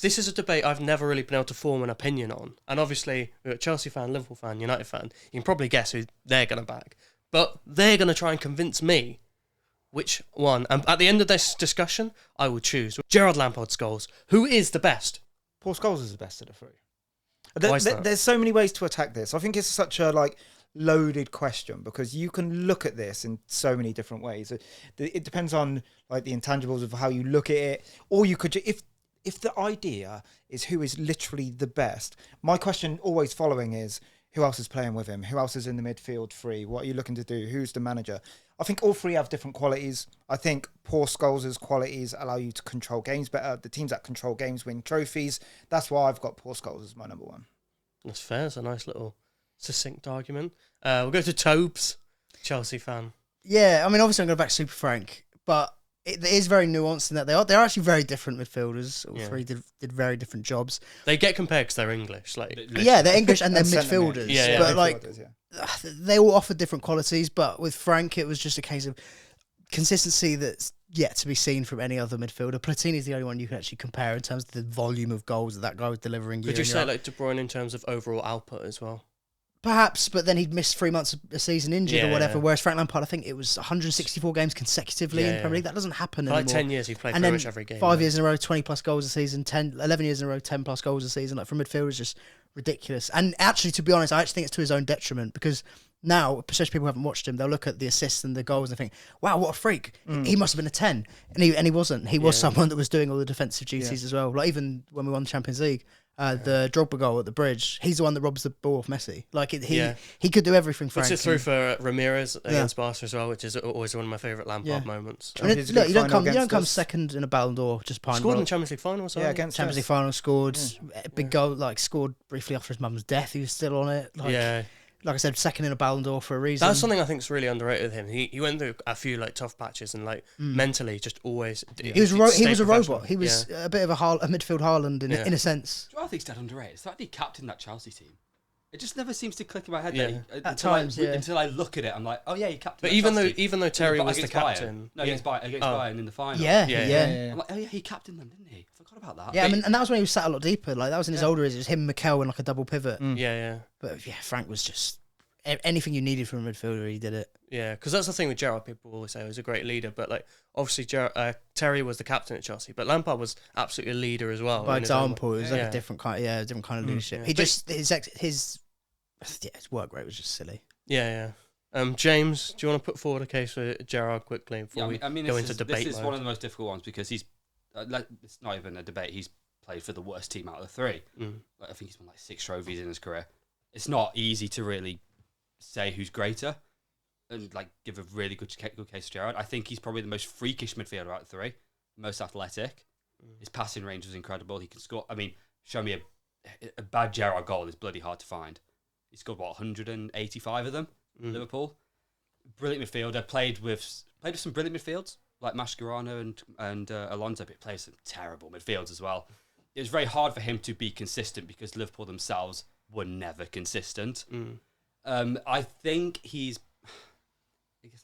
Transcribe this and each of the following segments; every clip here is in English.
This is a debate I've never really been able to form an opinion on. And obviously, we're a Chelsea fan, Liverpool fan, United fan. You can probably guess who they're going to back. But they're going to try and convince me which one. And at the end of this discussion, I will choose Gerrard, Lampard, Scholes. Who is the best? Paul Scholes is the best of the three. Why is that? There's so many ways to attack this. I think it's such a loaded question because you can look at this in so many different ways. It depends on the intangibles of how you look at it, or you could if the idea is who is literally the best. My question always following is who else is playing with him? Who else is in the midfield three? What are you looking to do? Who's the manager? I think all three have different qualities. I think Paul Scholes' qualities allow you to control games better. The teams that control games win trophies. That's why I've got Paul Scholes as my number one. That's fair. It's a nice little succinct argument. We'll go to Tobes, Chelsea fan. Yeah, I mean, obviously I'm going to back Super Frank, but it is very nuanced in that they're actually very different midfielders. All three did very different jobs. They get compared because they're English. Yeah, they're English and they're midfielders. Yeah. But they all offer different qualities. But with Frank, it was just a case of consistency that's yet to be seen from any other midfielder. Platini's the only one you can actually compare in terms of the volume of goals that guy was delivering. Could you say De Bruyne in terms of overall output as well? Perhaps, but then he'd missed 3 months of a season injured or whatever. Whereas Frank Lampard, I think it was 164 games consecutively in Premier League. That doesn't happen anymore. 10 years he played pretty much every game. 5 years in a row, 20 plus goals a season. 11 years in a row, 10 plus goals a season. For midfield, is just ridiculous. And actually, to be honest, I actually think it's to his own detriment because now, especially people who haven't watched him, they'll look at the assists and the goals and think, "Wow, what a freak! He must have been a 10," and he wasn't. He was someone that was doing all the defensive duties as well. Even when we won the Champions League. The Drogba goal at the bridge, he's the one that robs the ball off Messi. He could do everything. Frank. Puts it through for Ramirez against Barca as well, which is always one of my favourite Lampard moments. I mean, look, you don't come second in a Ballon d'Or just pine. Scored in the Champions League final, against Champions League final, scored big goal, scored briefly after his mum's death. He was still on it. Like I said, second in a Ballon d'Or for a reason. That's something I think is really underrated with him. He went through a few tough patches and mentally just always. He was a robot. He was a bit of a midfield Haaland in a sense. Do you know what I think is dead underrated? It's like he captained that Chelsea team. It just never seems to click in my head. Until I look at it, I'm like, oh yeah, he captained. But even though Terry was the captain, against Bayern in the final. Yeah. I'm like, oh yeah, he captained them, didn't he? I forgot about that. Yeah, and that was when he was sat a lot deeper. That was in his older years. It was him and Mikel in a double pivot. Yeah. But Frank was just anything you needed from a midfielder, he did it. Yeah, because that's the thing with Gerrard. People always say he was a great leader, but obviously Terry was the captain at Chelsea, but Lampard was absolutely a leader as well. By example, it was a different kind of leadership. Yeah. He just his work rate was just silly. Yeah. James, do you want to put forward a case for Gerrard quickly before we go into debate? This is one of the most difficult ones because he's it's not even a debate. He's played for the worst team out of the three. I think he's won 6 trophies in his career. It's not easy to really say who's greater and give a really good case for Gerrard. I think he's probably the most freakish midfielder out of the three, most athletic. His passing range was incredible. He can score. I mean, show me a bad Gerrard goal is bloody hard to find. He scored 185 of them. Liverpool, brilliant midfielder. Played with some brilliant midfields like Mascherano and Alonso, but he plays some terrible midfields as well. It was very hard for him to be consistent because Liverpool themselves were never consistent. I think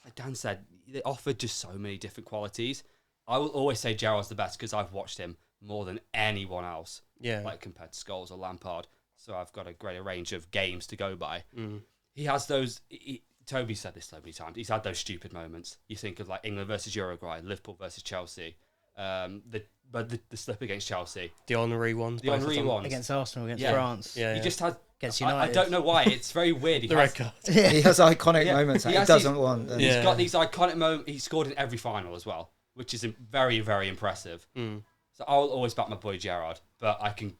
like Dan said, they offered just so many different qualities. I will always say Gerrard's the best because I've watched him more than anyone else. Yeah, compared to Scholes or Lampard. So I've got a greater range of games to go by. He has those. Toby said this so many times. He's had those stupid moments. You think of England versus Uruguay, Liverpool versus Chelsea, the slip against Chelsea, the honorary ones, against Arsenal, against France. Yeah, he just had. Against United. I don't know why. It's very weird. The red card. He has iconic moments that he doesn't want. He's got these iconic moments. He scored in every final as well, which is very, very impressive. So I'll always back my boy Gerrard, but I can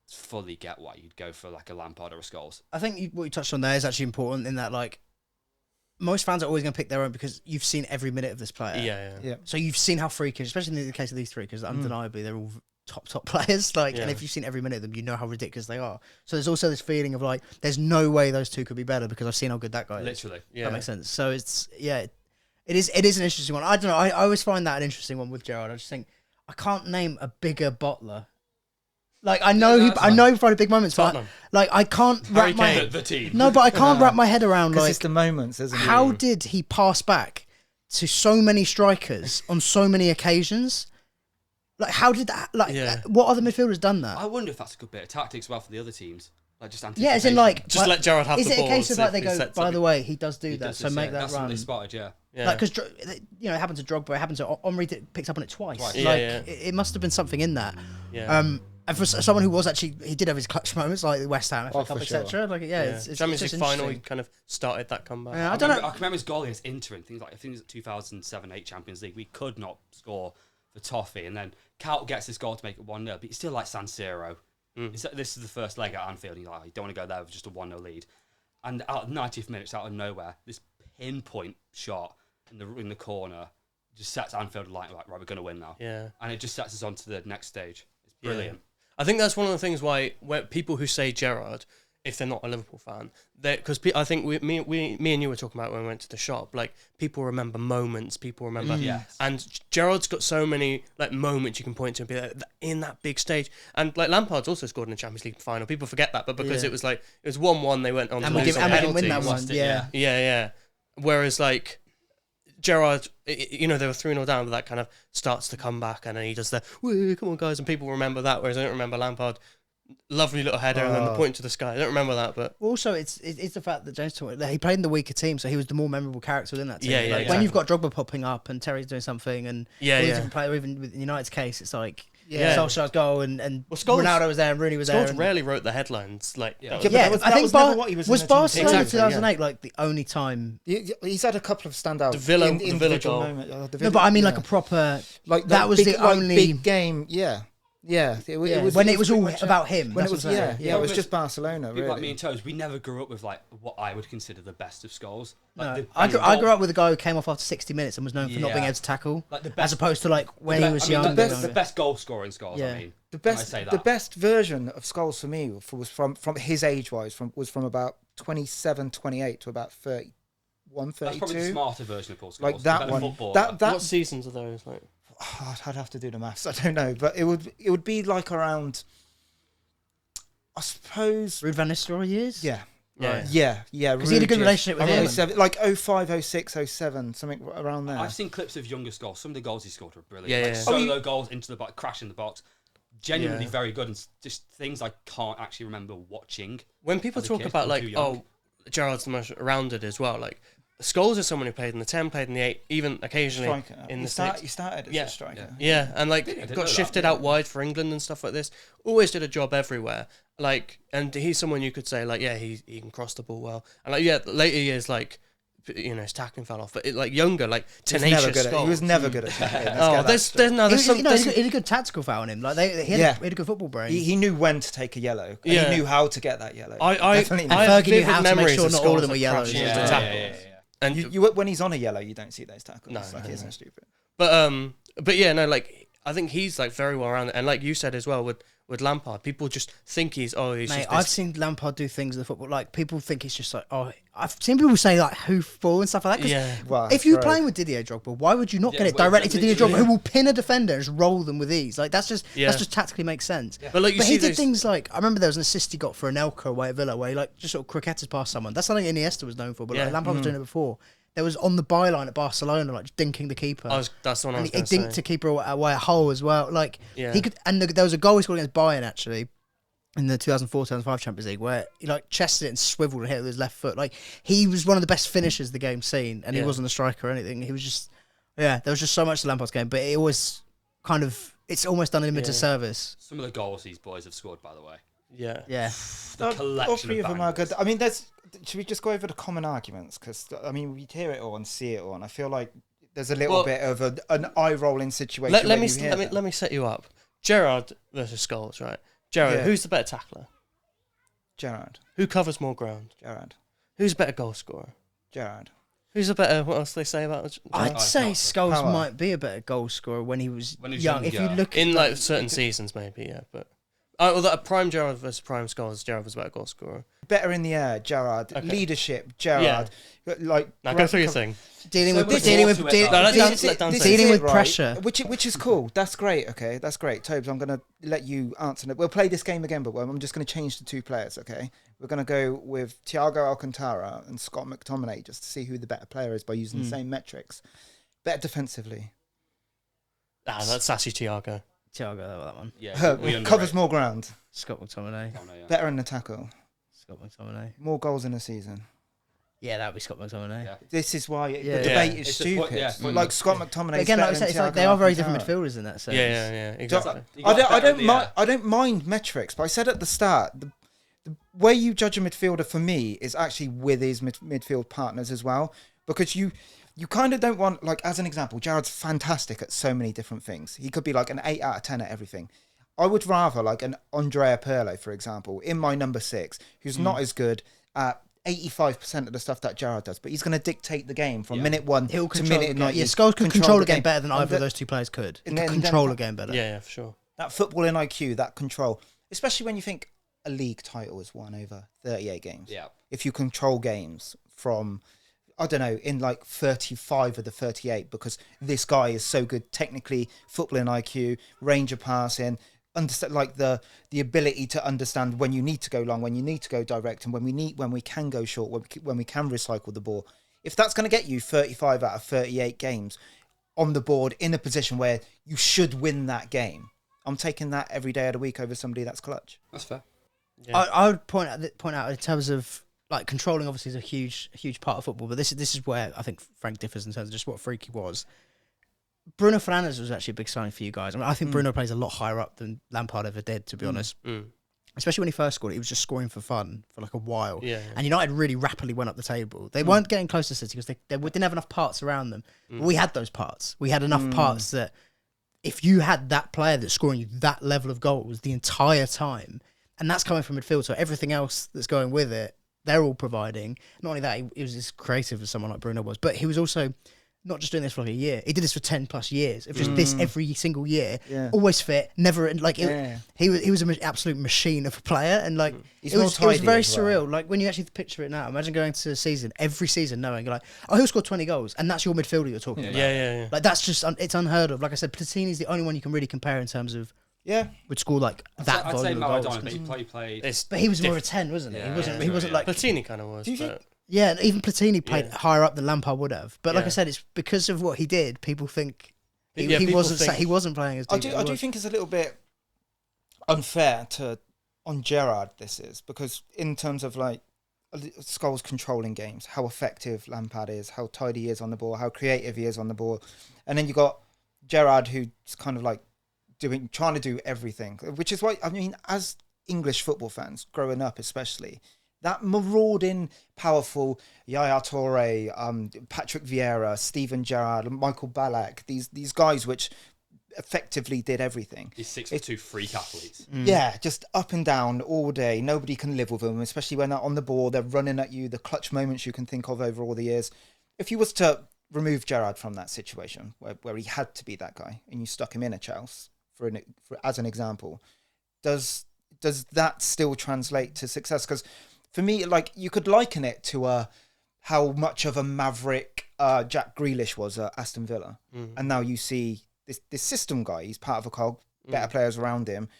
fully get why you'd go for a Lampard or a Scholes. I think what you touched on there is actually important in that most fans are always going to pick their own because you've seen every minute of this player. Yeah. So you've seen how freakish, especially in the case of these three, because undeniably they're all top players. And if you've seen every minute of them, you know how ridiculous they are. So there's also this feeling of there's no way those two could be better because I've seen how good that guy is. Literally. Yeah. That makes sense. So it is an interesting one. I don't know. I always find that an interesting one with Gerrard. I just think I can't name a bigger bottler. I know he provided big moments, but I can't wrap my the team. No, but I can't wrap my head around it's the moments, isn't it? How did he pass back to so many strikers on so many occasions? Like, how did that? Like, Yeah. what other midfielders done that? I wonder if that's a good bit of tactics as well for the other teams. Like just Yeah, as in like, Just let Gerrard have is the it ball. a case of and like see they if he go? sets By up. the way, he does do He that, does so this, make yeah. that That's something run. they spotted, yeah. Yeah. Like, because it happened to Drogba, it happened to Henry. Picked up on it twice. Yeah, Like, yeah. it must have been something in that. Yeah. And for someone who was actually, he did have his clutch moments, like the West Ham, FA Oh, Cup, for sure. etc. Like, yeah, it's Champions just League final, he interesting. kind of started that comeback. Yeah, I don't know. I can remember his goal against Inter and things like I think it was 2007-8 Champions League. We could not score for Toffee, and then Cal gets this goal to make it 1-0, but it's still like San Siro. This is the first leg at Anfield. And you're like, you don't want to go there with just a 1-0 lead. And out of 90th minutes, out of nowhere, this pinpoint shot in the corner just sets Anfield like right, we're going to win now. Yeah. And it just sets us on to the next stage. It's brilliant. I think that's one of the things why people who say Gerrard, if they're not a Liverpool fan, because I think me and you were talking about when we went to the shop. Like, people remember moments, people remember, Yes. and Gerrard's got so many like moments you can point to and be like in that big stage. And like Lampard's also scored in the Champions League final. People forget that, but because Yeah. it was 1-1, they went on And to we lose didn't on win that penalties. one. Lost it, Yeah. Yeah. Whereas like Gerrard, they were 3-0 down, but that kind of starts to come back, and then he does the "Woo, come on guys," and people remember that. Whereas I don't remember Lampard. Lovely little header and then the point to the sky. I don't remember that, but Also, it's the fact that James talked, that he played in the weaker team, so he was the more memorable character within that team. Yeah, Like, exactly. when you've got Drogba popping up and Terry's doing something, and Yeah, all these yeah. different players, even with United's case, it's like Yeah. Solskjaer's goal and Scholes- Ronaldo was there and Rooney was there. Scholes and- rarely wrote the headlines. Like, Yeah. that was- Yeah, but Yeah, that I think was never what he was in the team Barcelona for. 2008 like the only time. He's had a couple of standout The Villa individual goal. moments. No, but I mean like a proper. like that was big, the only big game. Yeah. when it was all pretty much about him. When that's it was what I'm saying. it was just Barcelona. People like me Really. and Toes, we never grew up with like what I would consider the best of Scholes. No. Like I grew up with a guy who came off after 60 minutes and was known for not being Yeah. able to tackle, Like the as best- opposed to like when he was young. the best goal scorer in Scholes. Yeah. I mean, The when I best, say the that. best version of Scholes for me was from his age wise was from about 27, 28 to about 31, That's probably the 32. smarter version of Paul Scholes. Like the that better one. footballer. That what seasons are those? Like, I'd have to do the maths. I don't know, but it would be like around. I suppose. Ruud van Nistelrooy years. Yeah. Yeah. Yeah. Because he had a good Ruud, relationship with him. 07, like 05, 06, 07, something around there. I've seen clips of younger Scholes. Some of the goals he scored were brilliant. Yeah, Like yeah. solo goals into the box, crash in the box. Genuinely Yeah. very good, and just things I can't actually remember watching. when people As a talk kid, about I'm like, too young. Gerrard's the most rounded as well. Like, Scholes is someone who played in the 10, played in the 8, even occasionally striker. in He the started 6. as Yeah. a striker. Yeah, and like didn't know got that, shifted out wide for England and stuff like this. Always did a job everywhere. Like, and he's someone you could say like, yeah, he can cross the ball well. And like, yeah, later years like, his tackling fell off, but like younger, like He was tenacious. never good at, he Scholes. was never good at tackling. Let's Oh, get that there's straight. no, there's some. he there's- had a good tactical foul on him. Like he had a good football brain. He knew when to take a yellow. And Yeah. he knew how to get that yellow. I Definitely And I Fergie have knew vivid how to make memories sure of not all of Scholes, them were like, yellows. crashing Yeah. into tackles. Yeah. And when he's on a yellow, you don't see those tackles. No, Like, no, it's no. so stupid. But yeah, no, like I think he's like very well rounded, and like you said as well with Lampard, people just think he's Mate, just I've this, seen Lampard do things in the football. Like people think it's just like, I've seen people say like hoofball and stuff like that. 'Cause yeah. Well, if you're right. playing with Didier Drogba, why would you not Yeah, get it well, directly to Didier Drogba, literally. who will pin a defender and just roll them with ease? Like that's just tactically makes sense. But like you But see he did those, things like I remember there was an assist he got for Anelka away at Villa where he like just sort of croquetted past someone. That's something Iniesta was known for, but Yeah. like Lampard was doing it before. There was on the byline at Barcelona, like just dinking the keeper. that's the one I and was he going to dinked say. the keeper away a hole as well. Like Yeah. he could, and there was a goal he scored against Bayern actually in the 2004-2005 Champions League where he like chested it and swiveled and hit it with his left foot. Like he was one of the best finishers the game's seen, and he Yeah. wasn't a striker or anything. He was just there was just so much to Lampard's game, but it was kind of it's almost done him a disservice. Some of the goals these boys have scored, by the way. Yeah. Yeah, The collection All three of them are bangers. good. I mean, should we just go over the common arguments? Because I mean, we hear it all and see it all, and I feel like there's a little Well, bit of an eye rolling situation. Let when me you hear that. let me set you up. Gerrard versus Scholes, right? Gerrard, Yeah. who's the better tackler? Gerrard, Who covers more ground? Gerrard, Who's a better goal scorer? Gerrard. Who's a better? What else do they say about? I'd Oh, say power. Scholes Power. might be a better goal scorer when he was When he was young. If you younger. look In like certain seasons, maybe, yeah. But although a prime Gerrard versus prime Scholes, Gerrard was a better goal scorer. Better in the air, Gerrard. Okay. Leadership, Gerrard. Like Now go through your thing. dealing So with much dealing more with to it, dealing- though. No, dealing- let Dan this say is dealing it, with right? pressure. which is cool. That's great. Okay, that's great. Tobes, I'm gonna let you answer it. We'll play this game again, but I'm just gonna change the two players. Okay, we're gonna go with Thiago Alcantara and Scott McTominay just to see who the better player is by using the same metrics. Better defensively, That's sassy Thiago. I'll go with that one. Yeah, we Covers more ground. Scott McTominay. Oh, no, yeah. Better in the tackle. Scott McTominay. More goals in a season. Yeah, that would be Scott McTominay. Yeah. This is why Yeah. the debate It's is the point, stupid. yeah. Like Scott McTominay. But again, like I said, it's like they are very different midfielders in that sense. Yeah, exactly. You got I better in the air. don't mind metrics, but I said at the start, the way you judge a midfielder for me is actually with his midfield partners as well, because you kind of don't want, like, as an example, Gerrard's fantastic at so many different things. He could be like an 8 out of 10 at everything. I would rather like an Andrea Pirlo, for example, in my number 6, who's not as good at 85% of the stuff that Gerrard does, but he's going to dictate the game from minute 1 He'll to control minute 90. Yeah, Scholes could control the game better than either of those two players could. He could control the game better. Yeah, for sure. That footballing IQ, that control, especially when you think a league title is won over 38 games. Yeah. If you control games from, I don't know, in like 35 of the 38, because this guy is so good technically, footballing IQ, range of passing, understand, like the ability to understand when you need to go long, when you need to go direct, and when we can go short, when we can recycle the ball. If that's going to get you 35 out of 38 games on the board in a position where you should win that game, I'm taking that every day of the week over somebody that's clutch. That's fair. Yeah. I would point out in terms of like controlling, obviously is a huge part of football, but this is where I think Frank differs in terms of just what freaky was. Bruno Fernandes was actually a big signing for you guys. I mean, I think Bruno plays a lot higher up than Lampard ever did, to be honest. Especially when he first scored, he was just scoring for fun for like a while. Yeah. And United really rapidly went up the table. They weren't getting close to City because they didn't have enough parts around them. But we had those parts. We had enough parts that if you had that player that's scoring you that level of goals the entire time, and that's coming from midfield, so everything else that's going with it, they're all providing. Not only that, he was as creative as someone like Bruno was, but he was also not just doing this for like a year. He did this for 10 plus years. It was just this every single year. Yeah. Always fit, never like he was an absolute machine of a player, and like it was very surreal. Like when you actually picture it now, imagine going to a season every season knowing you're like, oh, he'll score 20 goals, and that's your midfielder you're talking about. Yeah. Like that's just it's unheard of. Like I said, Platini's the only one you can really compare in terms of would score like that I'd say volume of goals. Maradona, but he played. But he was more a 10, wasn't he? Yeah, He wasn't like Platini kind of was. Do you think? yeah, and even Platini played higher up than Lampard would have. But like Yeah. I said, it's because of what he did. People think he people wasn't think- he wasn't playing as deep. I do think it's a little bit unfair on Gerrard. This is because in terms of like Scholes controlling games, how effective Lampard is, how tidy he is on the ball, how creative he is on the ball, and then you got Gerrard who's kind of like trying to do everything, which is why I mean, as English football fans growing up, especially. That marauding, powerful Yaya Toure, Patrick Vieira, Steven Gerrard, Michael Ballack, these guys which effectively did everything. These 6'2" freak athletes. Yeah, just up and down all day. Nobody can live with them, especially when they're on the ball, they're running at you, the clutch moments you can think of over all the years. If you was to remove Gerrard from that situation, where he had to be that guy, and you stuck him in a Chelsea, for as an example, does that still translate to success? Because for me, like, you could liken it to how much of a maverick Jack Grealish was at Aston Villa. And now you see this system guy, he's part of a cog, better players around him.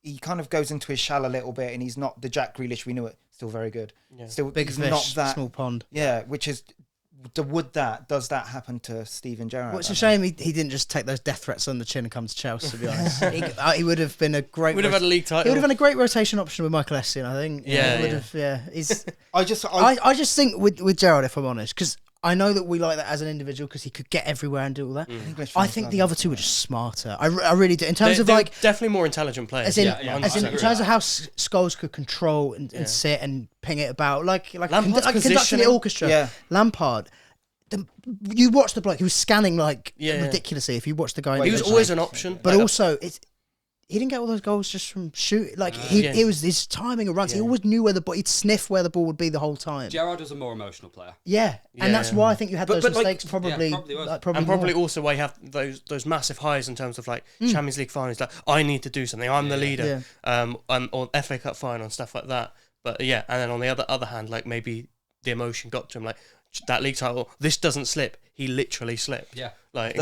He kind of goes into his shell a little bit, and he's not the Jack Grealish we knew it. Still very good. Yeah. Still big he's fish, not that, small pond. Yeah, which is... Does that happen to Steven Gerrard? Well, it's a shame he didn't just take those death threats on the chin and come to Chelsea, to be honest. He would have been a great... Would have had a league title. He would have been a great rotation option with Michael Essien, I think. Yeah, He would yeah. have, yeah. He's, I just I just think with Gerrard, if I'm honest, because I know that we like that as an individual because he could get everywhere and do all that. I think the other two were just smarter. I really do. In terms of They're like... definitely more intelligent players. As in, Yeah, as in, I agree terms with of how Scholes could control and sit and ping it about, like Lampard's conducting the positioning. orchestra. Yeah. Lampard, you watch the bloke, he was scanning like Yeah. ridiculously. If you watch the guy, He was always an option. but Like, also he didn't get all those goals just from shooting. Like Yeah. he was his timing of runs. He always knew where the ball. He'd sniff where the ball would be the whole time. Gerrard was a more emotional player. Yeah, and that's Yeah. why I think you had But those like- mistakes. Probably, probably was. like, and probably more. also why you have those massive highs in terms of like Champions League finals, like I need to do something, I'm the leader, or FA Cup final and stuff like that. But yeah, and then on the other hand, like maybe the emotion got to him, like that league title, this doesn't slip. He literally slipped. Yeah. Like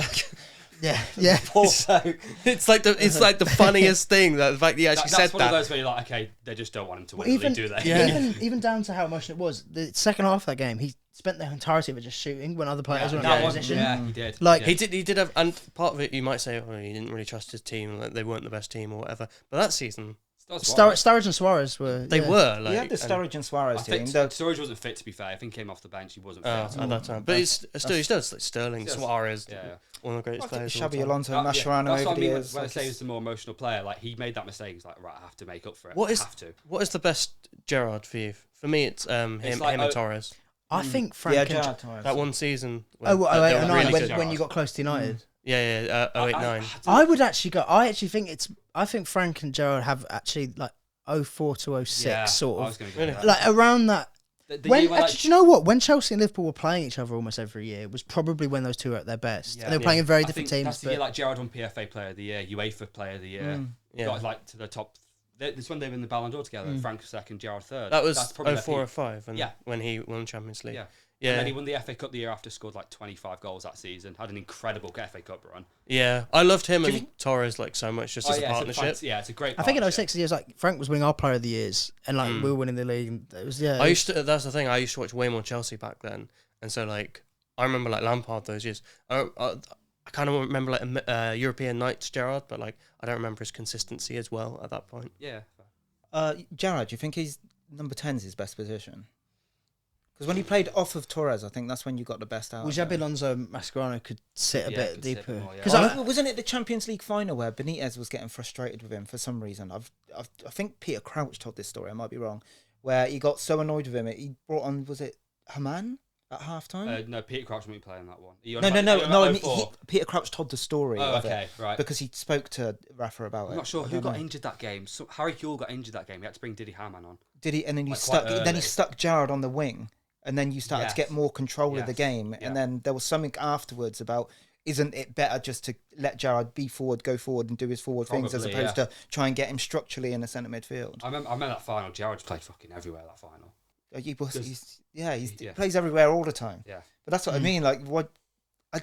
Yeah. Poor bloke. It's like the funniest thing that the fact that he actually That's said one of that. those where you're like, okay, they just don't want him to win, Even, do they? Yeah. even down to how emotional it was. The second half of that game, he spent the entirety of it just shooting when other players were in that position. Yeah, he did. Like, He did have, and part of it you might say, oh, he didn't really trust his team, like they weren't the best team or whatever. But that season, Sturridge and Suarez were. they were. Like, He had the Sturridge and Suarez I team. think though- Sturridge wasn't fit, to be fair. I think he came off the bench. He wasn't fit. at that time. But he's still he does like Sterling, Yes. Suarez, Yeah. one of the greatest players. of all Xabi time. Alonso, Yeah, Mascherano that's over what I the mean years. when I like, say he's the more emotional player. Like, he made that mistake. He's like, right, I have to make up for it. What I is have to. what is the best Gerrard for you? For me, it's him like, and Torres. I think Frank yeah, and Gerrard Torres. That one season. Oh, when- 08 they were and 9 really when, good. when you got close to United. Yeah, 08-09. I would actually go. I actually think I think Frank and Gerrard have actually like 04 to 06 Yeah, sort I of was going to Really? go. like around that. The When year where, actually, do you know what? When Chelsea and Liverpool were playing each other almost every year, was probably when those two were at their best. Yeah. And they were playing in very different teams. That's the year like Gerrard won PFA Player of the Year, UEFA Player of the Year. Yeah. Got like to the top. This when they were in the Ballon d'Or together. Frank second, Gerrard third. That was That's probably their 04 or peak. 5 and Yeah. when he won Champions League. Yeah. Yeah. And then he won the FA Cup the year after, scored like 25 goals that season. Had an incredible FA Cup run. Yeah. I loved him and Torres like so much just as a yeah, partnership. it's a great I think in partnership. 06 years, like Frank was winning our Player of the Years, and like we were winning the league. And it was That's the thing. I used to watch way more Chelsea back then, and so like I remember like Lampard those years. I kind of remember like European nights Gerrard, but like I don't remember his consistency as well at that point. Yeah. Gerrard, do you think he's number 10 is his best position? Because when he played off of Torres, I think that's when you got the best out. Well, Xabi Alonso Mascherano could sit a bit could sit deeper. more, yeah. Because Wasn't it the Champions League final where Benitez was getting frustrated with him for some reason? I think Peter Crouch told this story. I might be wrong. Where he got so annoyed with him, he brought on, was it Haman at half time? No, Peter Crouch won't be playing that one. No. I mean, Peter Crouch told the story. Oh, of okay, it right. because he spoke to Rafa about it. I'm not sure I who don't got know. injured that game. So Harry Kewell got injured that game. He had to bring Didi Hamann on. Did he? And then he Like, stuck. quite Then he early. stuck Gerrard on the wing, and then you started to get Yes. more control of the Yes. game. Yeah. And then there was something afterwards about, isn't it better just to let Gerrard be forward, go forward, and do his forward things as Probably, opposed to try and get him structurally in the centre midfield? I remember that final. Gerrard's played fucking everywhere that final. He Yeah. plays everywhere all the time. Yeah. But that's what I mean. Like,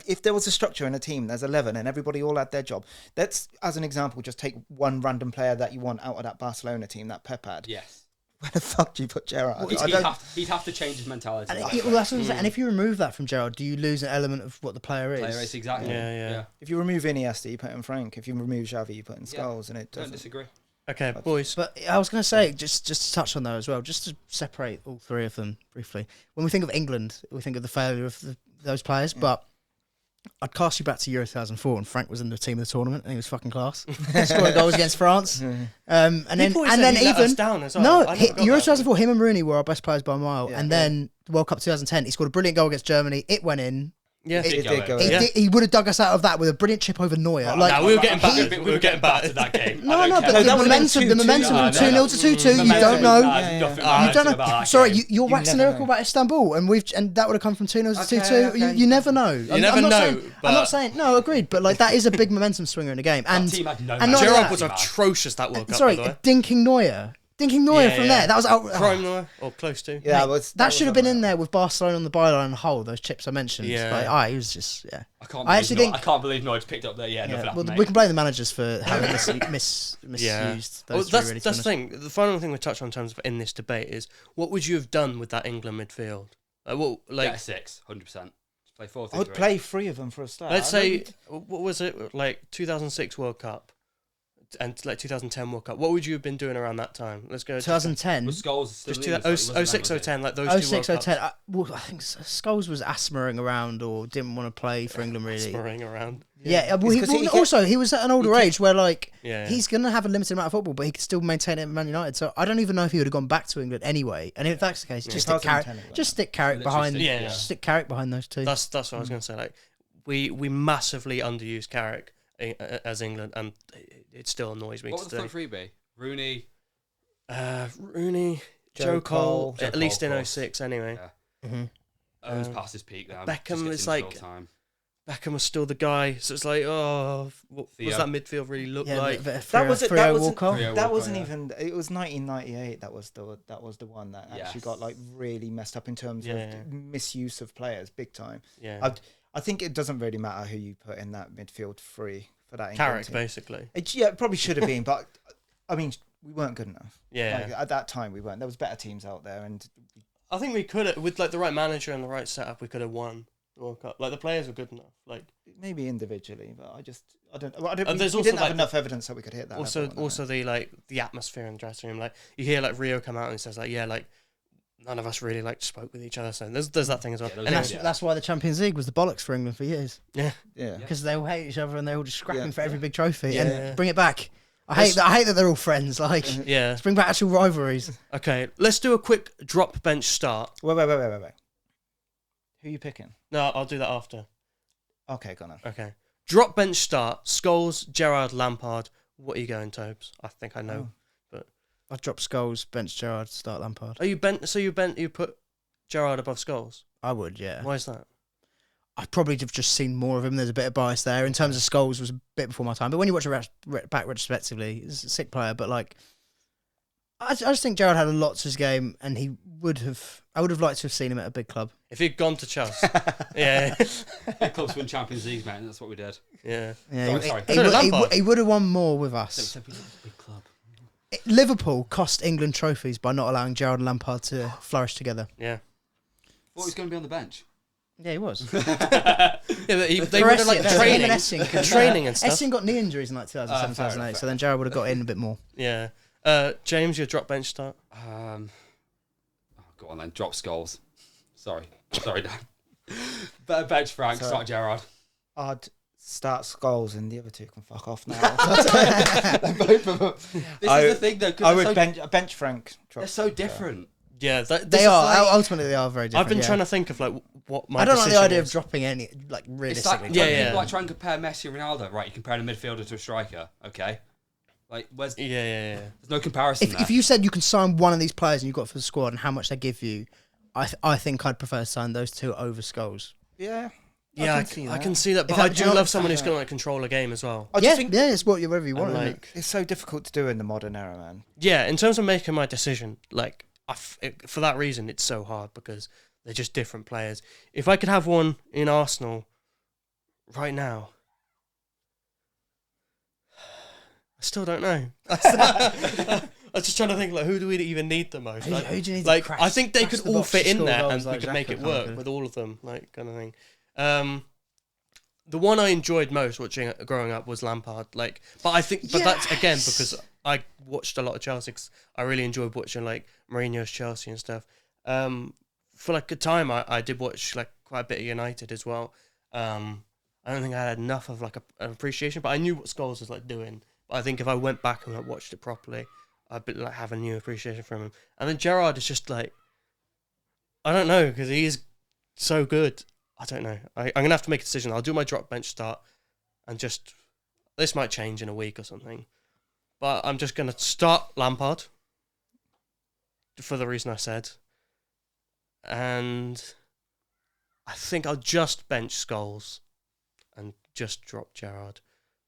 if there was a structure in a team, there's 11, and everybody all had their job. Let's, as an example, just take one random player that you want out of that Barcelona team that Pep had. Yes. Where the fuck do you put Gerrard? He'd have to change his mentality. and, well, that's what I'm saying. And if you remove that from Gerrard, do you lose an element of what the player is? Player is exactly. Yeah. If you remove Iniesta, you put in Frank. If you remove Xavi, you put in Scholes, and it Don't doesn't. disagree. Okay, boys. But I was going to say, just to touch on that as well, just to separate all three of them briefly. When we think of England, we think of the failure of those players, but I'd cast you back to Euro 2004, and Frank was in the team of the tournament, and he was fucking class, scoring goals against France. And then People always said he let us down as well. no, I never got Euro that. 2004, him and Rooney were our best players by a mile, Yeah. and then the World Cup 2010, he scored a brilliant goal against Germany. It went in. Yeah. It did go Yeah. He would have dug us out of that with a brilliant chip over Neuer. Nah, we were getting back. he- We were getting back to that game. No, I don't but care. the that would've been momentum 2-2. from No, 2-0 to 2-2, you Momentum, don't know. nah, Yeah, nothing yeah. You don't about know. that Sorry, game. you're You waxing never lyrical know. about Istanbul, and that would have come from 2-0 to 2-2. okay. You never know. You never not know, saying, I'm but- not saying no. Agreed, but like that is a big momentum swinger in the game. And team had no and not momentum. Gerrard that, was atrocious that World Cup. sorry, by the way. dinking Neuer Yeah, from yeah. there. That was out. Prime Neuer, or close to. Yeah, that should have been in there with Barcelona on the byline and Hole. Those chips I mentioned. Yeah. He was just I can't. I actually believe think- I can't believe Norwich picked up there. Yeah, nothing Well, happened, we mate. can blame the managers for having misused Yeah. those Well, three. that's Really, to the be honest. thing. The final thing we touch on in terms of in this debate is what would you have done with that England midfield? Yeah, 6, 100%. Just play 4-3-3. I would play 3 of them for a start. Let's say, what was it, like 2006 World Cup and like 2010 World Cup? What would you have been doing around that time? Let's go. 2010. Was Scholes still Just in this, like, he wasn't then, 06, was he? 010, like those two World 06, Cups. 010. I think Scholes was asthmaing around or didn't want to play for England really. Spurring around. Yeah, well, It's 'cause he also he was at an older age where like Yeah. he's going to have a limited amount of football, but he could still maintain it at Man United. So I don't even know if he would have gone back to England anyway. And if that's the case, just stick 2010 Carrick, England. just stick Carrick Literally behind. stick- Yeah. Just stick Carrick behind those two. That's what I was going to say. Like we massively underused Carrick as England, and it still annoys me What would the today. front three be? Rooney. Rooney, Joe Cole, Joe at least Cole, in of course. 06 anyway. Mm-hmm. Owens past his peak now. Beckham Just gets is injured like- all the time. Beckham was still the guy, so it's like, oh, what Theo. does that midfield really look Yeah, like? That was it. Frio That wasn't. Walcott. Frio That Walcott, wasn't yeah. even. It was 1998. That was the one that actually Yes. got like really messed up in terms Yeah. of misuse of players, big time. Yeah, I think it doesn't really matter who you put in that midfield three for that England Carrick, team. basically. It probably should have been, but I mean, we weren't good enough. Yeah. Like, at that time, we weren't. There was better teams out there, and I think we could have, with like the right manager and the right setup, we could have won the World Cup. Like the players were good enough. Like maybe individually, but I don't. And there's we also, didn't have like, enough evidence that we could hit that. also the atmosphere in the dressing room. Like you hear like Rio come out and he says like, yeah, like none of us really like spoke with each other. So there's that thing as well. Yeah, Anyway, That's why the Champions League was the bollocks for England for years. yeah. Because they all hate each other and they're all just scrapping Yeah. for every big trophy. Yeah. And bring it back. I hate that they're all friends. Like, Yeah. let's bring back actual rivalries. Okay, let's do a quick drop bench start. Wait. Who are you picking? No, I'll do that after. Okay, go on. Okay. Drop bench start. Scholes, Gerrard, Lampard. What are you going, Tobes? I think I know. I'd drop Scholes, bench Gerrard, start Lampard. Are you bent? So you put Gerrard above Scholes? I would, yeah. Why is that? I'd probably have just seen more of him. There's a bit of bias there. In terms of Scholes, was a bit before my time. But when you watch it back retrospectively, he's a sick player. But like, I just think Gerrard had a lot to his game, and I would have liked to have seen him at a big club. If he'd gone to Chelsea, yeah, Big clubs win Champions League, man. That's what we did. yeah. Yeah, Sorry. he would have won more with us. Except we did a big club. Liverpool cost England trophies by not allowing Gerrard and Lampard to flourish together. Yeah. Thought he was going to be on the bench. Yeah, he was. Yeah, but they For would have like Essien, training, him and Essien training and stuff. Essien got knee injuries in like 2007, fair 2008, enough, so then Gerrard would have got in a bit more. Yeah. James, your drop bench start. Go on then. Drop Scholes. Sorry, Dan. Better bench Frank. Sorry. Start Gerrard. I'd start Scholes, and the other two can fuck off now. Both of them. This is the thing though. 'Cause I they're would so, bench Frank. they're so different. Yeah, They are ultimately they are very different. I've been yeah. trying to think of like what my. I don't like the decision idea is. of dropping any like It's like, realistically. Yeah. like try and compare Messi and Ronaldo. Right, you compare a midfielder to a striker. Okay, like where's Yeah. there's no comparison there. If you said you can sign one of these players and you got for the squad and how much they give you, I think I'd prefer to sign those two over Scholes. Yeah. Yeah, I can see that, but If I I- do do you know love what- someone who's going to like control a game as well. I Yeah, just think it's whatever you want. And, isn't it? like, it's so difficult to do in the modern era, man. yeah, in terms of making my decision, like for that reason, it's so hard because they're just different players. If I could have one in Arsenal right now, I still don't know. I was just trying to think like who do we even need the most? Like, Who do you need to like crash- I think they crash could the all box fit to in score there goals and we like could make Xhaka it kinda work could? with all of them, like kind of thing. The one I enjoyed most watching growing up was Lampard. Like, but I think, but that's again because I watched a lot of Chelsea. 'Cause I really enjoyed watching like Mourinho's Chelsea and stuff. For like a time, I did watch like quite a bit of United as well. I don't think I had enough of like an appreciation, but I knew what Scholes was like doing. But I think if I went back and like, watched it properly, I'd be, like have a new appreciation from him. And then Gerrard is just like, I don't know, because he is so good. I don't know. I'm going to have to make a decision. I'll do my drop bench start and just, this might change in a week or something. But I'm just going to start Lampard for the reason I said. And I think I'll just bench Scholes and just drop Gerrard.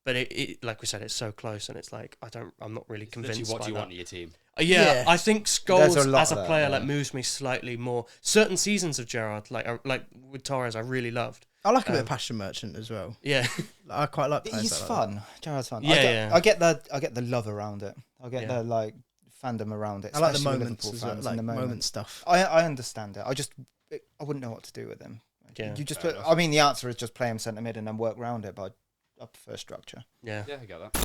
But it like we said, it's so close, and it's like I'm not really It's convinced. literally what by do you that. want in your team? Yeah, I think Scholes There's a lot as a there, player yeah. like moves me slightly more. Certain seasons of Gerrard, like with Torres, I really loved. I like a bit of Passion Merchant as well. Yeah, I quite like players He's like that. fun. Gerrard's fun. Yeah, I get the love around it. I get Yeah. the like fandom around it. I like the especially with moments Liverpool as well, fans like and the moment stuff. I understand it. I wouldn't know what to do with him. Yeah, You just fair put. enough. I mean, the answer is just play him centre mid and then work around it. But I prefer structure. yeah. Yeah, I get that.